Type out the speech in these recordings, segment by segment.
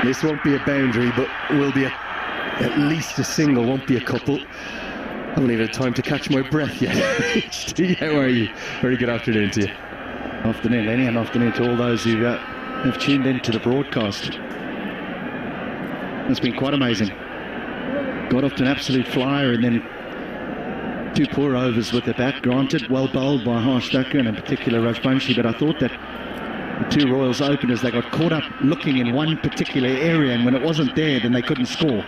This won't be a boundary, but will be at least a single, won't be a couple. I haven't even had time to catch my breath yet. HT, how are you? Very good afternoon to you. Afternoon, Lenny, and afternoon to all those who have tuned in to the broadcast. It's been quite amazing. Got off to an absolute flyer and then 2 poor overs with the bat. Granted, well bowled by Harsh Thakur and in particular Rajbanshi, but I thought that the 2 Royals openers, they got caught up looking in one particular area, and when it wasn't there, then they couldn't score.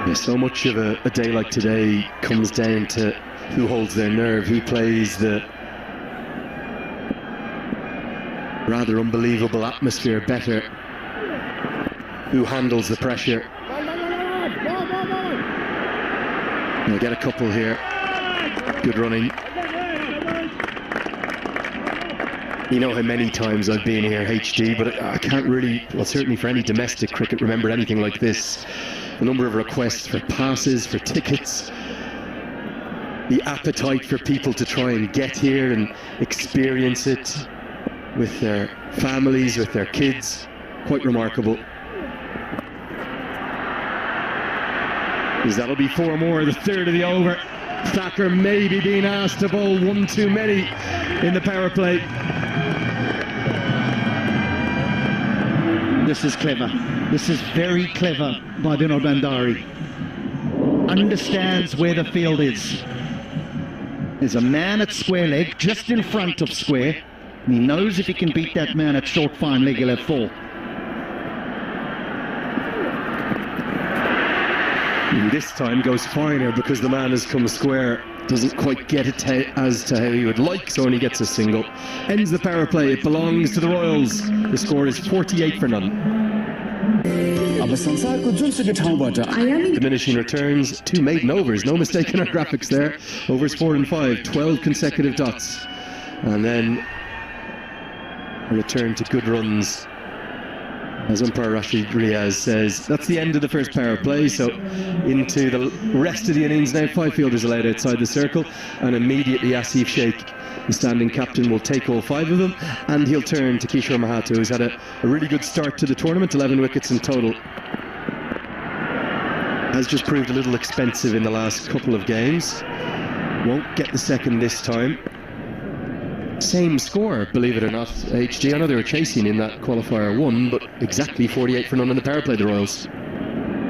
Yeah, so much of a day like today comes down to who holds their nerve, who plays the rather unbelievable atmosphere better, who handles the pressure. We'll get a couple here. Good running. You know how many times I've been here, HG, but I can't really, well, certainly for any domestic cricket, remember anything like this. The number of requests for passes, for tickets, the appetite for people to try and get here and experience it with their families, with their kids. Quite remarkable. Because that'll be 4 more, the third of the over. Thakur maybe being asked to bowl 1 too many in the power play. This is clever. This is very clever by Vinod Bandari. Understands where the field is. There's a man at square leg, just in front of square. And he knows if he can beat that man at short fine leg, he'll have 4. And this time goes finer because the man has come square. Doesn't quite get it as to how he would like, so only gets a single. Ends the power play. It belongs to the Royals. The score is 48 for none. Diminishing returns, 2 maiden overs. No mistake in our graphics there. Overs 4 and 5, 12 consecutive dots. And then a return to good runs. As umpire Rashid Riaz says, that's the end of the first power play, so into the rest of the innings now. 5 fielders allowed outside the circle, and immediately Asif Sheikh, the standing captain, will take all 5 of them, and he'll turn to Kishore Mahato, who's had a really good start to the tournament, 11 wickets in total. Has just proved a little expensive in the last couple of games. Won't get the second this time. Same score, believe it or not, HG. I know they were chasing in that qualifier 1, but exactly 48 for none in the power play, the Royals.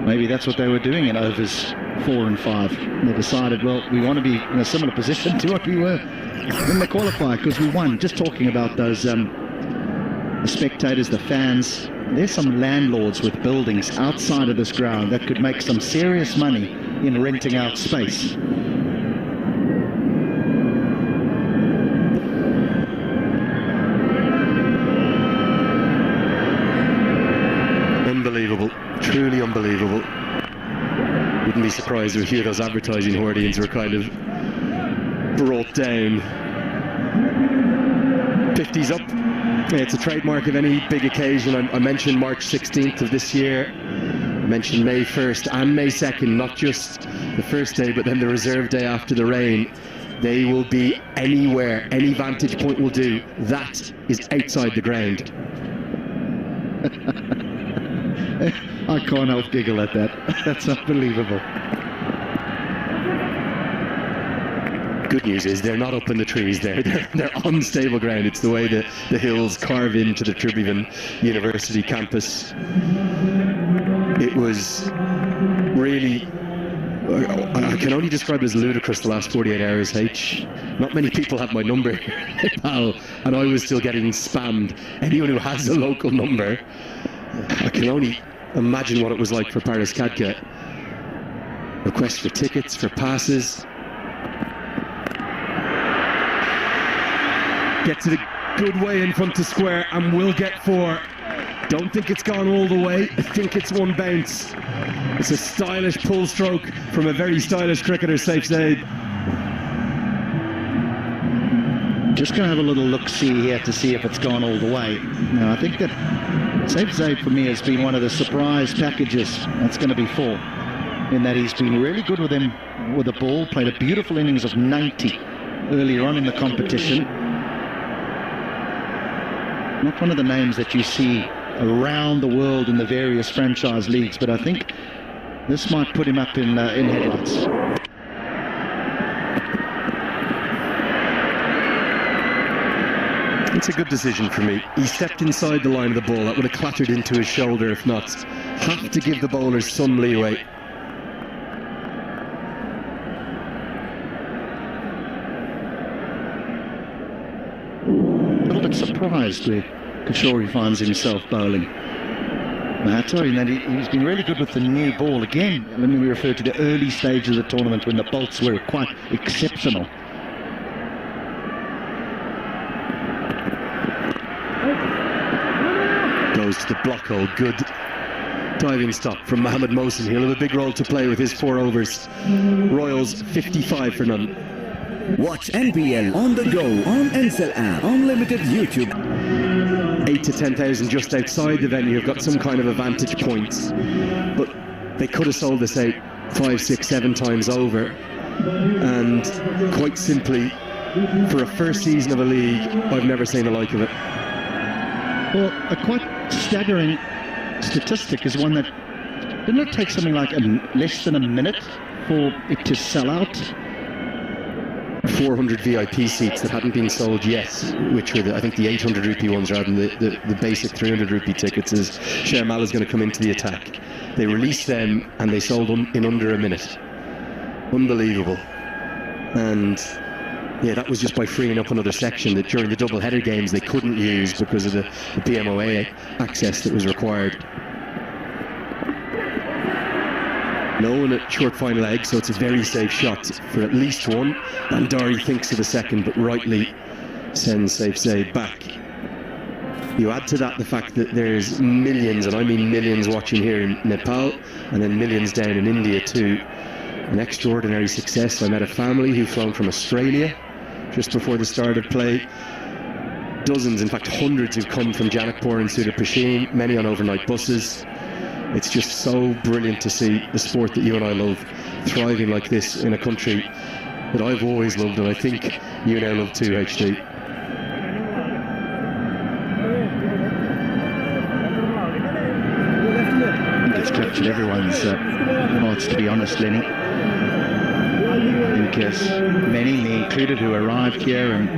Maybe that's what they were doing in overs 4 and 5. They decided, well, we want to be in a similar position to what we were in the qualifier, because we won. Just talking about those, the spectators, the fans, there's some landlords with buildings outside of this ground that could make some serious money in renting out space. Unbelievable, truly unbelievable. Wouldn't be surprised if a few of those advertising hoardings were kind of brought down. 50's up. Yeah, it's a trademark of any big occasion. I mentioned March 16th of this year. I mentioned May 1st and May 2nd, not just the first day, but then the reserve day after the rain. They will be anywhere, any vantage point will do. That is outside the ground. I can't help giggle at that. That's unbelievable. Good news is they're not up in the trees there. They're on stable ground. It's the way the hills carve into the Tribhuvan University campus. It was really, I can only describe it as ludicrous the last 48 hours, H. Not many people have my number here, pal, and I was still getting spammed. Anyone who has a local number, I can only imagine what it was like for Paris Kadka. Requests for tickets, for passes. Get to the good way in front to square and will get 4. Don't think it's gone all the way. I think it's 1 bounce. It's a stylish pull stroke from a very stylish cricketer, Saif Zaid. Just going to have a little look-see here to see if it's gone all the way. Now, I think that Saif Zaid for me has been one of the surprise packages. That's going to be 4. In that he's been really good with him with the ball, played a beautiful innings of 90 earlier on in the competition. not one of the names that you see around the world in the various franchise leagues, but I think this might put him up in headlights. It's a good decision for me. He stepped inside the line of the ball. That would have clattered into his shoulder if not. Have to give the bowlers some leeway. A little bit surprised where Kishore finds himself bowling. Mahato, and then he's been really good with the new ball. Again, when we refer to the early stages of the tournament when the bolts were quite exceptional. Goes to the block hole. Good diving stop from Mohammed Mohsin. He'll have a big role to play with his 4 overs. Royals 55 for none. Watch NPL on the go on Ncell app, unlimited YouTube. 8 to 10,000 just outside the venue have got some kind of a vantage point, but they could have sold this out 5, 6, 7 times over, and quite simply, for a first season of a league, I've never seen the like of it. Well, a quite staggering statistic is one that didn't it take something like less than a minute for it to sell out? 400 VIP seats that hadn't been sold yet, which were I think the 800 rupee ones rather than the basic 300 rupee tickets, as Sharmal is going to come into the attack. They released them and they sold them in under a minute. Unbelievable. And yeah, that was just by freeing up another section that during the double header games they couldn't use because of the PMOA access that was required. No one at short final leg, so it's a very safe shot for at least one. Bandari thinks of the second, but rightly sends safe save back. You add to that the fact that there's millions, and I mean millions, watching here in Nepal, and then millions down in India too. An extraordinary success. I met a family who flown from Australia just before the start of play. Dozens, in fact hundreds, who've come from Janakpuri and sudurpaschim, many on overnight buses. It's just so brilliant to see the sport that you and I love thriving like this in a country that I've always loved, and I think you now love too, HD. I think it's captured everyone's hearts, to be honest, Lenny. I think many, me included, who arrived here and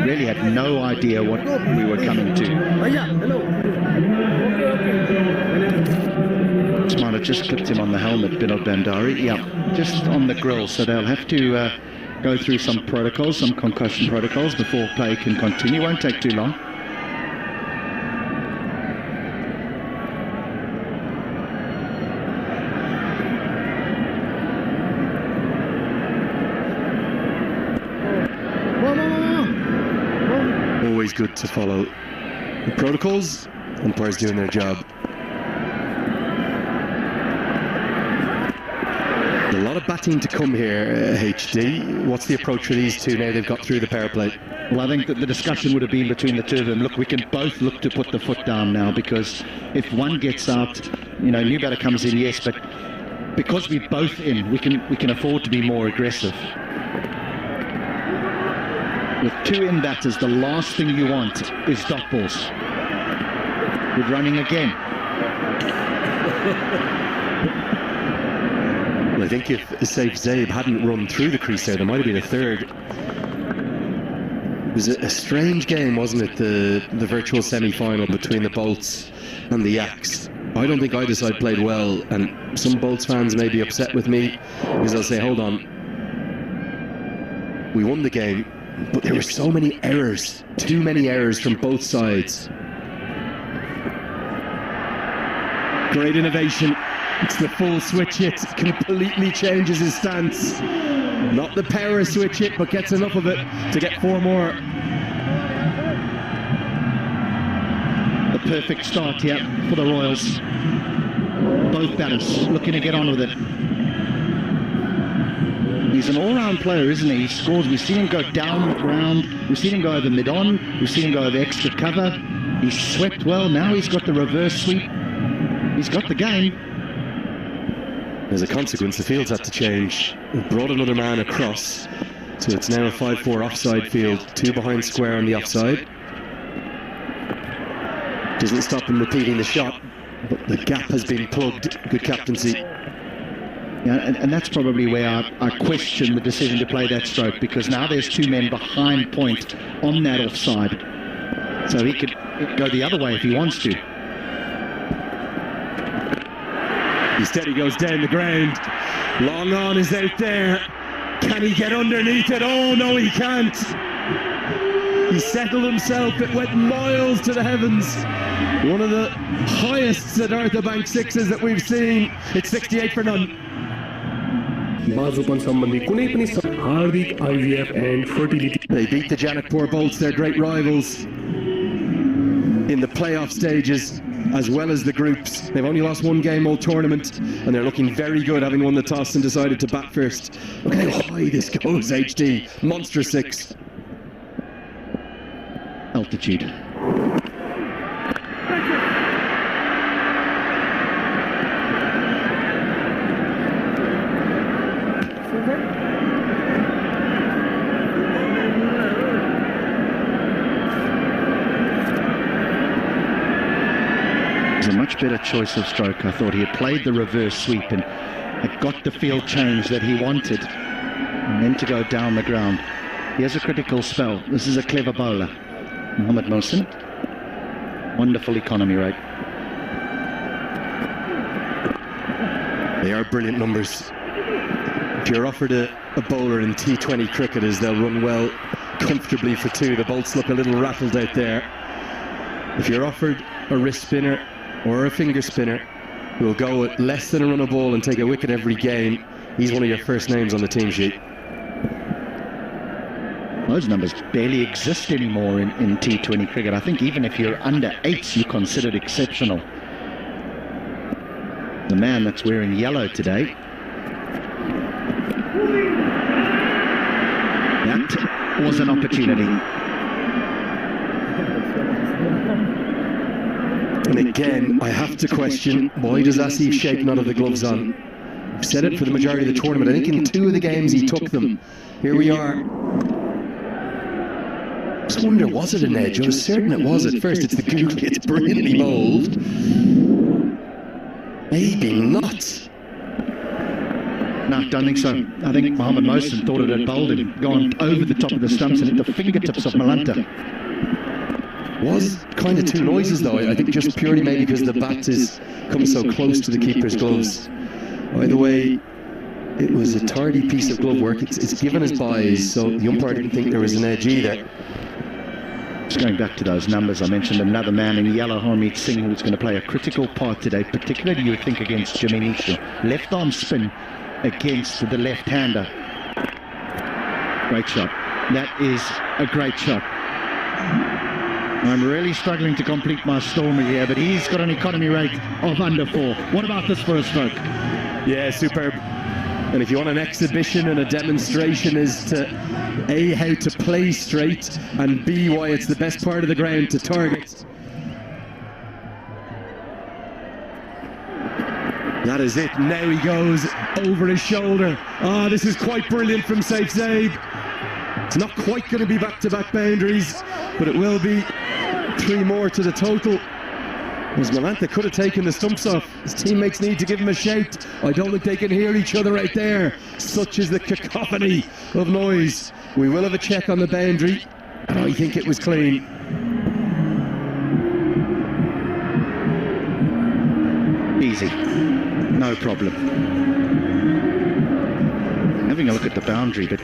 really had no idea what we were coming to. Might have just clipped him on the helmet, Binod Bandari. Yeah, just on the grill, so they'll have to go through some protocols, some concussion protocols before play can continue. Won't take too long. Always good to follow the protocols. Umpires doing their job. A lot of batting to come here, HD. What's the approach for these two now they've got through the power play? Well, I think that the discussion would have been between the two of them. Look, we can both look to put the foot down now, because if one gets out, you know, new batter comes in, yes, but because we're both in, we can afford to be more aggressive. With 2 in batters, the last thing you want is dot balls. Good running again. I think if Saif Zaib hadn't run through the crease there might have been a third. It was a strange game, wasn't it, the virtual semi-final between the Bolts and the Yaks. I don't think either side played well, and some Bolts fans may be upset with me because they'll say, hold on, we won the game, but there were so many errors, too many errors from both sides. Great innovation. It's the full switch hit, completely changes his stance. Not the power switch hit, but gets enough of it to get 4 more. The perfect start here for the Royals. Both batters looking to get on with it. He's an all-round player, isn't he? He scores. We've seen him go down the ground. We've seen him go over mid-on. We've seen him go over extra cover. He's swept well. Now he's got the reverse sweep. He's got the game. As a consequence, the field's had to change. We've brought another man across, so it's now a 5-4 offside field. 2 behind square on the offside. Doesn't stop him repeating the shot, but the gap has been plugged. Good captaincy. Yeah, and that's probably where I question the decision to play that stroke, because now there's two men behind point on that offside. So he could go the other way if he wants to. Instead he goes down the ground. Long on is out there. Can he get underneath it? Oh no, he can't. He settled himself. It went miles to the heavens. One of the highest Siddhartha Bank sixes that we've seen. It's 68 for none. बाजुपन सम्बन्धी कुनै पनि हार्दिक IVF and fertility. They beat the Janakpuri Bolts, their great rivals, in the playoff stages as well as the groups. They've only lost one game all tournament, and they're looking very good, having won the toss and decided to bat first. Look how high this goes, HD. Monster 6. Altitude. A much better choice of stroke. I thought he had played the reverse sweep and had got the field change that he wanted, and then to go down the ground. He has a critical spell. This is a clever bowler. Mohammad Mohsin. Wonderful economy rate. They are brilliant numbers. If you're offered a bowler in T20 cricket, as they'll run well comfortably for two. The Bolts look a little rattled out there. If you're offered a wrist spinner or a finger spinner who will go at less than a run a ball and take a wicket every game, he's one of your first names on the team sheet. Those numbers barely exist anymore in T20 cricket. I think even if you're under 8, you're considered exceptional. The man that's wearing yellow today. That was an opportunity. And again, I have to question, why does Asif Sheikh not have the gloves on? I've said it for the majority of the tournament. I think in 2 of the games he took them. Here we are. I just wonder, was it an edge? I was certain it was at first. It's the googly, it's brilliantly bowled. Maybe not. No, don't think so. I think Mohammad Mohsin thought it had bowled him, gone over the top of the stumps and hit the fingertips of Malanta. Was kind of 2 noises though, I think just purely maybe because the bat is come so close to the keeper's gloves. By the way, it was a tardy piece of glove work. It's given as byes, so the umpire didn't think there was an edge either. Just going back to those numbers, I mentioned another man in yellow, Harmeet Singh, who's going to play a critical part today, particularly you would think against Jimmy Nisha. Left arm spin against the left-hander. Great shot. That is a great shot. I'm really struggling to complete my story here, but he's got an economy rate of under 4. What about this for a stroke? Yeah, superb. And if you want an exhibition and a demonstration as to A, how to play straight, and B, why it's the best part of the ground to target, that is it. Now he goes over his shoulder. Ah, this is quite brilliant from Saif Zaid. It's not quite going to be back-to-back boundaries, but it will be 3 more to the total. As Malanta could have taken the stumps off. His teammates need to give him a shout. I don't think they can hear each other out there. Such is the cacophony of noise. We will have a check on the boundary, and I think it was clean. Easy. No problem. Having a look at the boundary, but...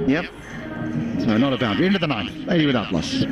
Yep. So not a boundary. Into the 9th. 80 without loss.